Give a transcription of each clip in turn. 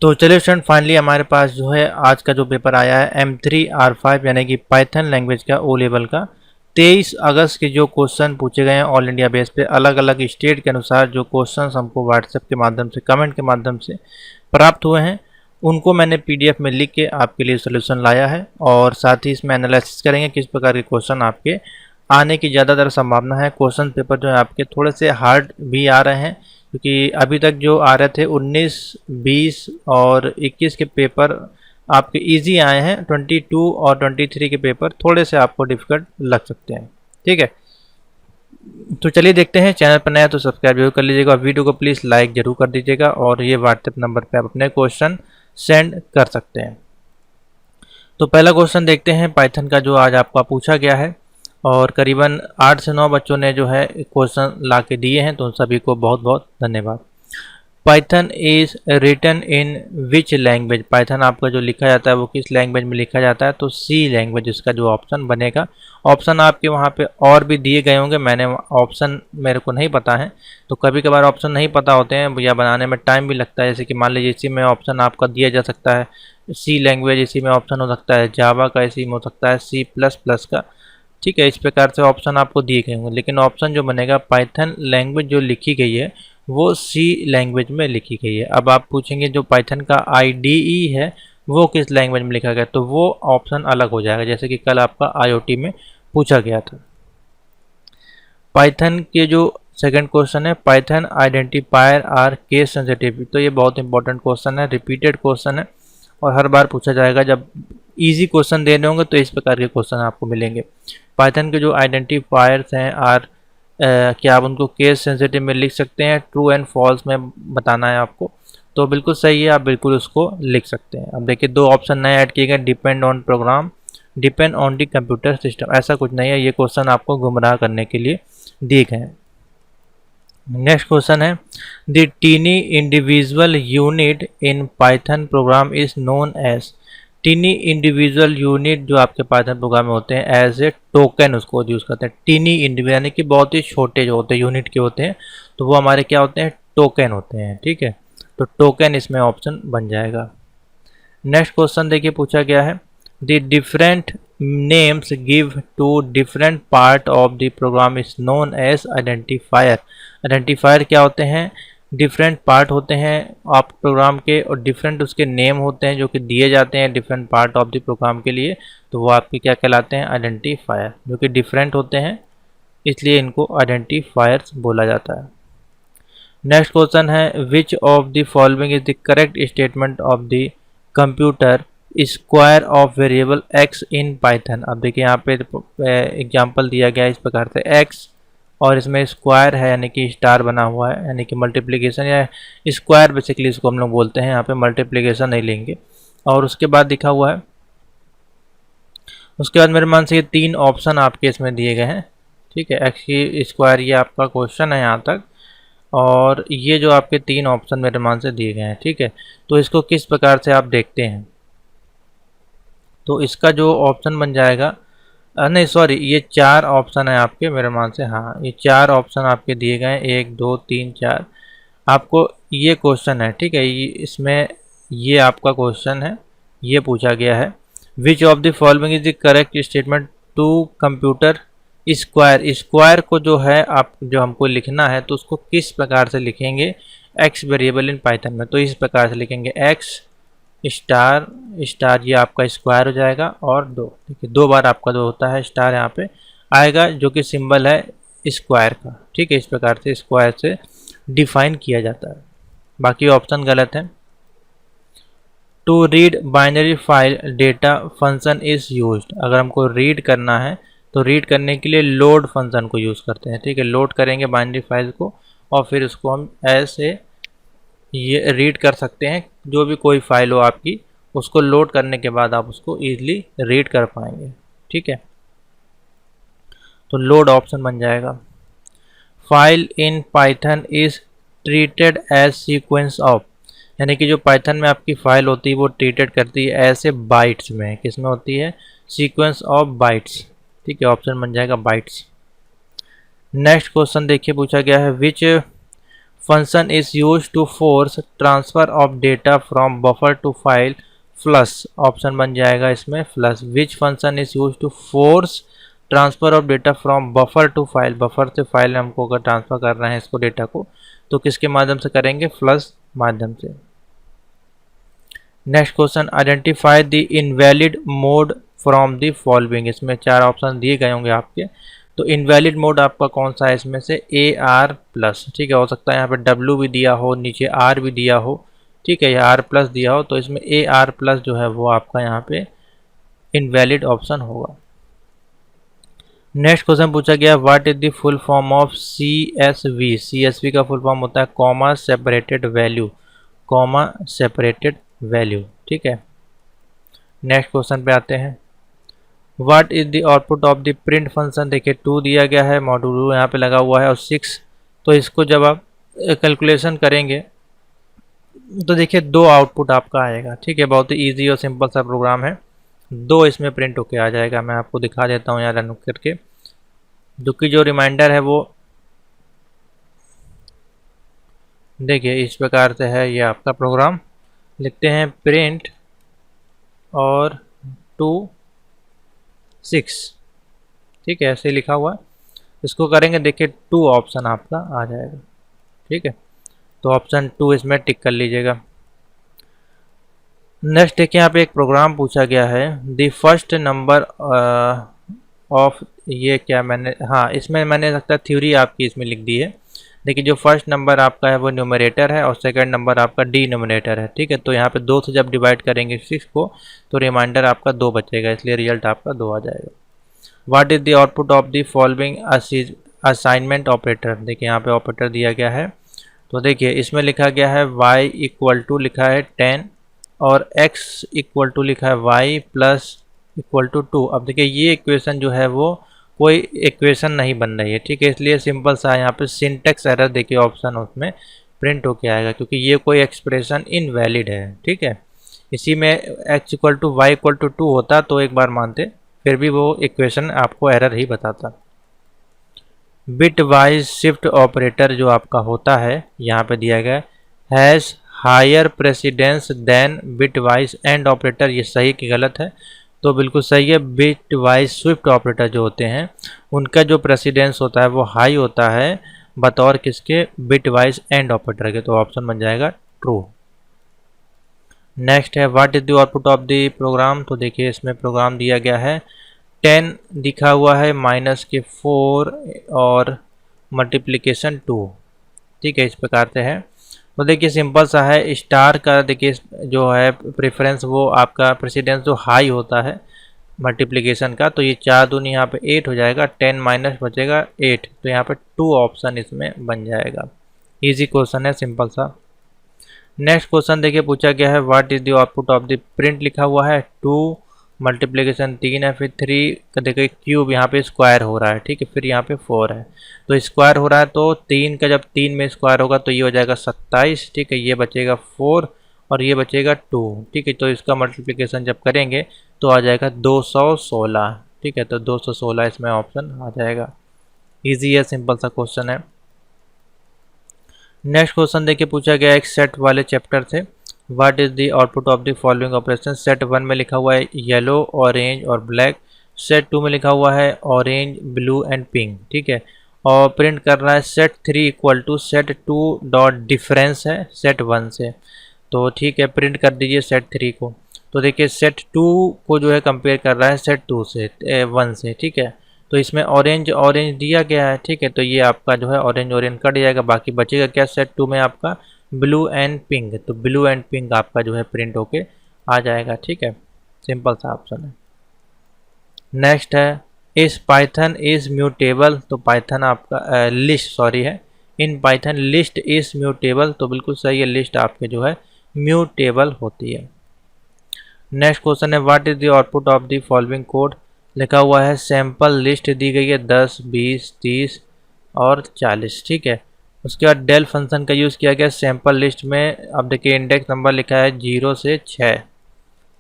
तो चलिए student, finally हमारे पास जो है आज का जो पेपर आया है M3R5 यानी कि पाइथन लैंग्वेज का ओ लेवल का 23 अगस्त के जो क्वेश्चन पूछे गए हैं ऑल इंडिया बेस पे अलग अलग स्टेट के अनुसार जो क्वेश्चंस हमको व्हाट्सएप के माध्यम से कमेंट के माध्यम से प्राप्त हुए हैं उनको मैंने PDF में लिख के आपके लिए सोल्यूशन लाया है और साथ ही इसमें एनालिसिस करेंगे किस प्रकार के क्वेश्चन आपके आने की ज़्यादातर संभावना है। क्वेश्चन पेपर जो है आपके थोड़े से हार्ड भी आ रहे हैं क्योंकि अभी तक जो आ रहे थे 19, 20 और 21 के पेपर आपके इजी आए हैं। 22 और 23 के पेपर थोड़े से आपको डिफिकल्ट लग सकते हैं। ठीक है, तो चलिए देखते हैं। चैनल पर नया तो सब्सक्राइब जरूर कर लीजिएगा, वीडियो को प्लीज़ लाइक जरूर कर दीजिएगा और ये व्हाट्सएप नंबर पे आप अपने क्वेश्चन सेंड कर सकते हैं। तो पहला क्वेश्चन देखते हैं पाइथन का जो आज आपका पूछा गया है और करीबन 8 से 9 बच्चों ने जो है क्वेश्चन ला के दिए हैं, तो उन सभी को बहुत बहुत धन्यवाद। Python is written in which language, Python आपका जो लिखा जाता है वो किस लैंग्वेज में लिखा जाता है, तो सी लैंग्वेज इसका जो ऑप्शन बनेगा। ऑप्शन आपके वहाँ पे और भी दिए गए होंगे, मैंने ऑप्शन मेरे को नहीं पता है, तो कभी कभार ऑप्शन नहीं पता होते हैं या बनाने में टाइम भी लगता है। जैसे कि मान लीजिए इसी में ऑप्शन आपका दिया जा सकता है सी लैंग्वेज, इसी में ऑप्शन हो सकता है जावा का, इसी में हो सकता है C++ का। ठीक है, इस प्रकार से ऑप्शन आपको दिए गए होंगे, लेकिन ऑप्शन जो बनेगा पाइथन लैंग्वेज जो लिखी गई है वो सी लैंग्वेज में लिखी गई है। अब आप पूछेंगे जो पाइथन का IDE है वो किस लैंग्वेज में लिखा गया, तो वो ऑप्शन अलग हो जाएगा, जैसे कि कल आपका IoT में पूछा गया था। पाइथन के जो सेकंड क्वेश्चन है, Python identifier are case sensitive, तो ये बहुत इंपॉर्टेंट क्वेश्चन है, रिपीटेड क्वेश्चन है और हर बार पूछा जाएगा। जब इजी क्वेश्चन दे रहे होंगे तो इस प्रकार के क्वेश्चन आपको मिलेंगे। पाइथन के जो आइडेंटिफायर्स हैं आर क्या आप उनको केस सेंसिटिव में लिख सकते हैं, ट्रू एंड फॉल्स में बताना है आपको, तो बिल्कुल सही है, आप बिल्कुल उसको लिख सकते हैं। अब देखिए 2 ऑप्शन नए ऐड किए गए, depend on program, depend on the computer system, ऐसा कुछ नहीं है, ये क्वेश्चन आपको गुमराह करने के लिए दिए गए हैं। नेक्स्ट क्वेश्चन है the tiny individual unit in Python program is known as, tiny individual unit जो आपके पाइथन प्रोग्राम में होते हैं एज ए टोकन उसको यूज़ करते हैं। टीनी इंडिविजुअल यानी कि बहुत ही छोटे जो होते हैं यूनिट के होते हैं, तो वो हमारे क्या होते हैं, टोकन होते हैं। ठीक है, तो टोकन इसमें ऑप्शन बन जाएगा। नेक्स्ट क्वेश्चन देखिए पूछा गया है the different names give to different part of the program is known as identifier. Identifier क्या होते हैं, डिफरेंट पार्ट होते हैं आप प्रोग्राम के और डिफरेंट उसके नेम होते हैं जो कि दिए जाते हैं different part of the program के लिए, तो वो आपके क्या कहलाते हैं, आइडेंटिफायर, जो कि डिफरेंट होते हैं इसलिए इनको आइडेंटिफायर्स बोला जाता है। नेक्स्ट क्वेश्चन है which of the following is the correct statement of the computer square of variable x in Python. अब देखिए यहाँ पे एग्जाम्पल दिया गया है इस प्रकार से x और इसमें स्क्वायर है यानी कि स्टार बना हुआ है यानी कि मल्टीप्लिकेशन या स्क्वायर बेसिकली इसको हम लोग बोलते हैं, यहाँ पे मल्टीप्लिकेशन नहीं लेंगे। और उसके बाद लिखा हुआ है, उसके बाद मेरे मन से ये 3 ऑप्शन आपके इसमें दिए गए हैं। ठीक है, x की स्क्वायर ये आपका क्वेश्चन है यहाँ तक, और ये जो आपके 3 ऑप्शन मेरे मान से दिए गए हैं। ठीक है, तो इसको किस प्रकार से आप देखते हैं, तो इसका जो ऑप्शन बन जाएगा, नहीं सॉरी, ये 4 ऑप्शन है आपके मेरे मान से, हाँ ये 4 ऑप्शन आपके दिए गए हैं, 1 2 3 4 आपको ये क्वेश्चन है। ठीक है, इसमें ये आपका क्वेश्चन है, ये पूछा गया है which of the following is the correct statement to computer square. Square को जो है आप जो हमको लिखना है तो उसको किस प्रकार से लिखेंगे एक्स वेरिएबल इन पाइथन में, तो इस प्रकार से लिखेंगे एक्स स्टार स्टार, ये आपका स्क्वायर हो जाएगा और 2, देखिए 2 बार आपका 2 होता है, स्टार यहाँ पे आएगा जो कि सिंबल है स्क्वायर का। ठीक है, इस प्रकार से स्क्वायर से डिफाइन किया जाता है, बाकी ऑप्शन गलत है। To read binary file data function is used, अगर हमको रीड करना है तो रीड करने के लिए लोड फंक्शन को यूज़ करते हैं। ठीक है, लोड करेंगे बाइनरी फाइल को और फिर उसको हम ऐसे ये रीड कर सकते हैं, जो भी कोई फाइल हो आपकी उसको लोड करने के बाद आप उसको ईजिली रीड कर पाएंगे। ठीक है, तो लोड ऑप्शन बन जाएगा। File in Python is treated as sequence of, यानी कि जो पाइथन में आपकी फाइल होती है वो ट्रीटेड करती है ऐसे बाइट्स में, किस में होती है, सीक्वेंस ऑफ बाइट्स। ठीक है, ऑप्शन बन जाएगा बाइट्स। नेक्स्ट क्वेश्चन देखिए पूछा गया है which function is use to force transfer of data from buffer to file flush, option बन जाएगा इसमें flush. Which function is use to force transfer of data from buffer to file, buffer से file में हमको अगर transfer कर रहे हैं इसको डेटा को तो किसके माध्यम से करेंगे, फ्लश माध्यम से। Next question, identify the invalid mode from the following, इसमें 4 ऑप्शन दिए गए होंगे आपके, तो इनवैलिड मोड आपका कौन सा है इसमें से, AR+, ठीक है, हो सकता है यहाँ पे W भी दिया हो, नीचे R भी दिया हो, ठीक है, या R+ दिया हो, तो इसमें AR+ जो है वो आपका यहाँ पे इनवैलिड ऑप्शन होगा। नेक्स्ट क्वेश्चन पूछा गया, what is the full form of CSV, CSV का फुल फॉर्म होता है comma separated value, comma separated value, ठीक है। नेक्स्ट क्वेश्चन पे आते हैं, what is the output of the print function, देखिए 2 दिया गया है, मॉड्यूल यहाँ पे लगा हुआ है और 6, तो इसको जब आप कैलकुलेशन करेंगे तो देखिए 2 आउटपुट आपका आएगा, ठीक है, बहुत ही ईजी और सिंपल सा प्रोग्राम है, 2 इसमें प्रिंट होके आ जाएगा। मैं आपको दिखा देता हूँ यहाँ रन करके, जो कि जो रिमाइंडर है वो देखिए इस प्रकार से है, ये आपका प्रोग्राम, लिखते हैं प्रिंट और 2 6, ठीक है, ऐसे लिखा हुआ है, इसको करेंगे, देखिए 2 ऑप्शन आपका आ जाएगा, ठीक है, तो ऑप्शन 2 इसमें टिक कर लीजिएगा। नेक्स्ट देखिए यहाँ पे एक प्रोग्राम पूछा गया है, द फर्स्ट नंबर ऑफ, ये क्या मैंने, हाँ इसमें मैंने लगता है थ्योरी आपकी इसमें लिख दी है। देखिए जो फर्स्ट नंबर आपका है वो न्यूमरेटर है और सेकंड नंबर आपका डिनोमिनेटर है, ठीक है, तो यहाँ पे 2 से जब डिवाइड करेंगे 6 को तो रिमाइंडर आपका 2 बचेगा, इसलिए रिजल्ट आपका 2 आ जाएगा। What is the output of the following assignment operator, देखिए यहाँ पे ऑपरेटर दिया गया है, तो देखिए इसमें लिखा गया है y इक्वल टू लिखा है 10 और x इक्वल टू लिखा है y प्लस इक्वल टू 2। अब देखिए ये इक्वेशन जो है वो कोई इक्वेशन नहीं बन रही है, ठीक है, इसलिए सिंपल सा यहाँ पे सिंटेक्स एरर देखिए ऑप्शन उसमें प्रिंट होके आएगा, क्योंकि ये कोई एक्सप्रेशन इनवैलिड है, ठीक है। इसी में x equal to y equal to 2 होता तो एक बार मानते, फिर भी वो इक्वेशन आपको एरर ही बताता। बिट वाइज शिफ्ट ऑपरेटर जो आपका होता है यहाँ पे दिया गया has higher precedence than bitwise and operator, ये सही कि गलत है, तो बिल्कुल सही है। बिट वाइज स्विफ्ट ऑपरेटर जो होते हैं उनका जो प्रेसिडेंस होता है वो हाई होता है बतौर किसके, बिट वाइज एंड ऑपरेटर के, तो ऑप्शन बन जाएगा ट्रू। नेक्स्ट है what is the output of the program, तो देखिए इसमें प्रोग्राम दिया गया है 10 दिखा हुआ है माइनस के 4 और मल्टीप्लिकेशन 2, ठीक है, इस प्रकार से है। तो देखिए सिंपल सा है, स्टार का देखिए जो है प्रेफरेंस वो आपका प्रेसिडेंस जो हाई होता है मल्टीप्लिकेशन का, तो ये 4 दूनी यहाँ पे 8 हो जाएगा, 10 माइनस बचेगा 8, तो यहाँ पे 2 ऑप्शन इसमें बन जाएगा। इजी क्वेश्चन है, सिंपल सा। नेक्स्ट क्वेश्चन देखिए पूछा गया है what is the output of the print, लिखा हुआ है 2 मल्टीप्लिकेशन 3 है, फिर 3 का देखिए क्यूब यहाँ पे स्क्वायर हो रहा है, ठीक है, फिर यहाँ पे 4 है, तो स्क्वायर हो रहा है, तो 3 का जब 3 में स्क्वायर होगा तो ये हो जाएगा 27, ठीक है, ये बचेगा 4 और ये बचेगा 2, ठीक है, तो इसका मल्टीप्लिकेशन जब करेंगे तो आ जाएगा 216, ठीक है, तो 216 इसमें ऑप्शन आ जाएगा। ईजी है, सिंपल सा क्वेश्चन है। नेक्स्ट क्वेश्चन देखिए पूछा गया एक सेट वाले चैप्टर से, what is the output of the following operation, set 1 में लिखा हुआ है येलो, ऑरेंज और ब्लैक, सेट 2 में लिखा हुआ है ऑरेंज, ब्लू एंड पिंक, ठीक है, और प्रिंट कर रहा है set 3 equal to set 2 dot difference है सेट 1 से, तो ठीक है प्रिंट कर दीजिए सेट 3 को, तो देखिए सेट 2 को जो है कंपेयर कर रहा है सेट 2 से 1 से, ठीक है, तो इसमें ऑरेंज ऑरेंज दिया गया है, ठीक है, तो ये आपका जो है ऑरेंज ऑरेंज कट जाएगा, बाकी बचेगा क्या सेट 2 में आपका ब्लू एंड पिंक, तो ब्लू एंड पिंक आपका जो है प्रिंट होके आ जाएगा, ठीक है, सिंपल सा ऑप्शन है। नेक्स्ट है इस पाइथन इज म्यूटेबल, तो पाइथन आपका लिस्ट सॉरी है, in Python list is mutable, तो बिल्कुल सही है, लिस्ट आपके जो है म्यूटेबल होती है। नेक्स्ट क्वेश्चन है what is the output of the following code, लिखा हुआ है सैंपल लिस्ट दी गई है 10, 20, 30 और 40, ठीक है, उसके बाद डेल फंक्शन का यूज़ किया गया सैंपल लिस्ट में, अब देखिए इंडेक्स नंबर लिखा है 0 से 6,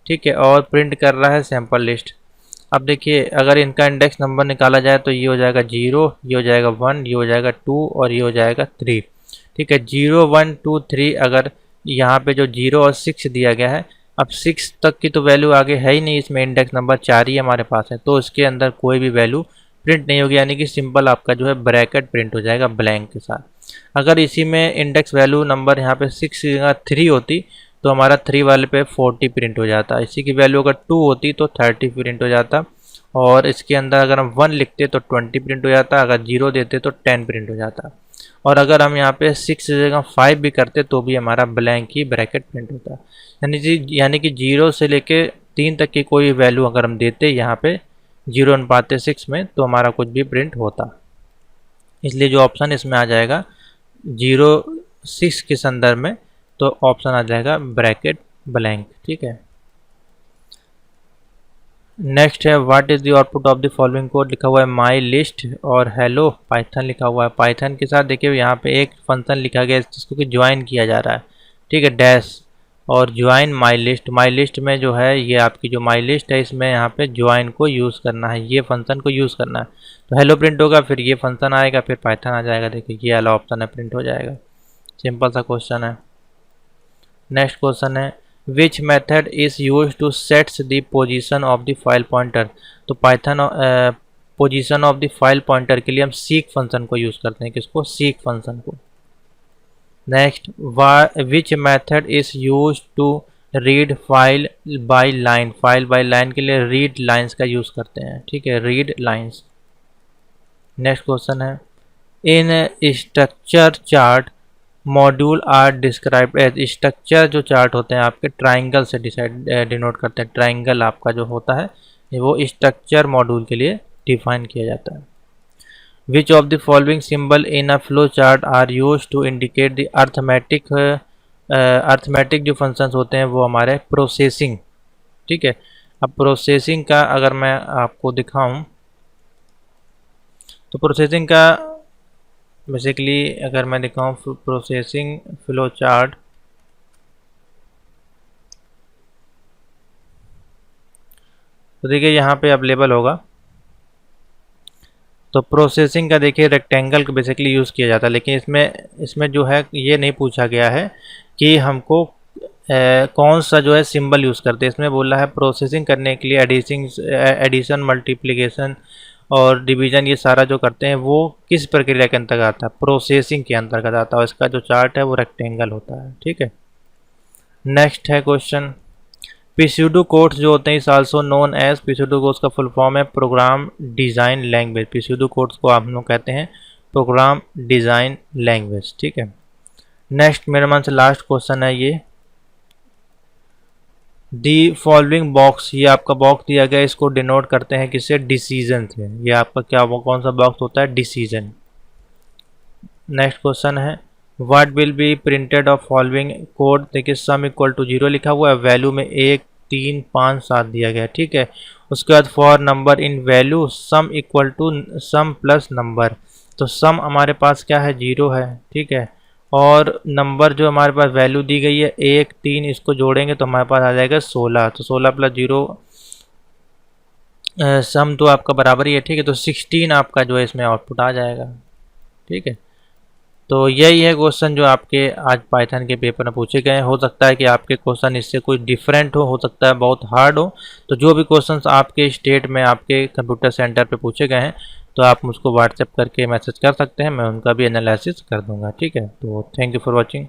ठीक है, और प्रिंट कर रहा है सैंपल लिस्ट। अब देखिए अगर इनका इंडेक्स नंबर निकाला जाए तो ये हो जाएगा 0, ये हो जाएगा 1, ये हो जाएगा 2 और ये हो जाएगा 3, ठीक है। 0 1 2 3 अगर यहाँ पे जो 0 और 6 दिया गया है, अब 6 तक की तो वैल्यू आगे है ही नहीं, इसमें इंडेक्स नंबर 4 ही हमारे पास है, तो इसके अंदर कोई भी वैल्यू प्रिंट नहीं होगी, यानी कि सिंपल आपका जो है ब्रैकेट प्रिंट हो जाएगा ब्लैंक के साथ। अगर इसी में इंडेक्स वैल्यू नंबर यहाँ पे 6 की जगह 3 होती तो हमारा 3 वाले पे 40 प्रिंट हो जाता, इसी की वैल्यू अगर 2 होती तो 30 प्रिंट हो जाता, और इसके अंदर अगर हम 1 लिखते तो 20 प्रिंट हो जाता, अगर 0 देते तो 10 प्रिंट हो जाता, और अगर हम यहाँ पे 6 की जगह 5 भी करते तो भी हमारा ब्लैंक ही ब्रैकेट प्रिंट होता। यानी कि 0 से लेके 3 तक की कोई वैल्यू अगर हम देते यहाँ पे 0 अनुपात 6 में तो हमारा कुछ भी प्रिंट होता। इसलिए जो ऑप्शन इसमें आ जाएगा 0 6 के संदर्भ में, तो ऑप्शन आ जाएगा ब्रैकेट ब्लैंक। ठीक है। नेक्स्ट है what is the output of the following code, लिखा हुआ है माई लिस्ट और हेलो पाइथन लिखा हुआ है। पाइथन के साथ देखिए यहाँ पे एक फंक्शन लिखा गया है जिसको कि ज्वाइन किया जा रहा है, ठीक है, डैश और join my list. My list में जो है ये आपकी जो माई लिस्ट है इसमें यहाँ पे ज्वाइन को यूज़ करना है, ये फंक्शन को यूज़ करना है, तो हेलो प्रिंट होगा, फिर ये फंक्शन आएगा, फिर पाइथन आ जाएगा। देखिए ये वाला ऑप्शन है, प्रिंट हो जाएगा। सिंपल सा क्वेश्चन है। नेक्स्ट क्वेश्चन है which method is use to sets the position of the file pointer. तो Python position of the file pointer के लिए हम सीक फंक्शन को यूज़ करते हैं, किसको, सीक फंक्शन को। Next which method is use to read file by line. File by line के लिए रीड लाइन्स का यूज़ करते हैं, ठीक है, रीड लाइन्स। नेक्स्ट क्वेश्चन है in structure chart module are describe as. Structure जो चार्ट होते हैं आपके ट्राइंगल से डिनोट करते हैं, ट्राइंगल आपका जो होता है वो स्ट्रक्चर मॉड्यूल के लिए डिफाइन किया जाता है। Which of the following symbol in a flow chart are use to indicate the arithmetic. Arithmetic जो फंक्शंस होते हैं वो हमारे प्रोसेसिंग, ठीक है। अब प्रोसेसिंग का अगर मैं आपको दिखाऊं तो प्रोसेसिंग का बेसिकली अगर मैं दिखाऊं प्रोसेसिंग फ्लो चार्ट, तो देखिए यहाँ पे अवेलेबल होगा। तो प्रोसेसिंग का देखिए रेक्टेंगल को बेसिकली यूज़ किया जाता है, लेकिन इसमें जो है ये नहीं पूछा गया है कि हमको कौन सा जो है सिंबल यूज़ करते हैं। इसमें बोला है प्रोसेसिंग करने के लिए एडिशन मल्टीप्लिकेशन और डिवीज़न ये सारा जो करते हैं वो किस प्रक्रिया के अंतर्गत आता है, प्रोसेसिंग के अंतर्गत आता है, और इसका जो चार्ट है वो रेक्टेंगल होता है, ठीक है। नेक्स्ट है क्वेश्चन पिस्यूडो कोड्स जो होते हैं इस आल्सो नोन एज। पिस्यूडो कोड्स का फुल फॉर्म है प्रोग्राम डिज़ाइन लैंग्वेज। पिस्यूडो कोड्स को आप लोग कहते हैं प्रोग्राम डिज़ाइन लैंग्वेज, ठीक है। नेक्स्ट मेरे मन से लास्ट क्वेश्चन है ये दी फॉलोइंग बॉक्स। ये आपका बॉक्स दिया गया, इसको डिनोट करते हैं किससे, डिसीजन से। ये आपका क्या वो कौन सा बॉक्स होता है, डिसीजन। नेक्स्ट क्वेश्चन है what will be printed of following code. देखिए सम इक्वल टू 0 लिखा हुआ है, वैल्यू में 1 3 5 7 दिया गया, ठीक है। उसके बाद for number in value sum equal to sum plus number. तो सम हमारे पास क्या है, 0 है, ठीक है, और नंबर जो हमारे पास वैल्यू दी गई है 1 3, इसको जोड़ेंगे तो हमारे पास आ जाएगा 16। तो 16 प्लस 0 सम तो आपका बराबर ही है, ठीक है। तो 16 आपका जो है इसमें आउटपुट आ जाएगा, ठीक है। तो यही है क्वेश्चन जो आपके आज पाइथन के पेपर में पूछे गए हैं। हो सकता है कि आपके क्वेश्चन इससे कोई डिफरेंट हो सकता है बहुत हार्ड हो। तो जो भी क्वेश्चंस आपके स्टेट में आपके कंप्यूटर सेंटर पे पूछे गए हैं तो आप मुझको व्हाट्सएप करके मैसेज कर सकते हैं, मैं उनका भी एनालिसिस कर दूंगा, ठीक है। तो थैंक यू फॉर वॉचिंग।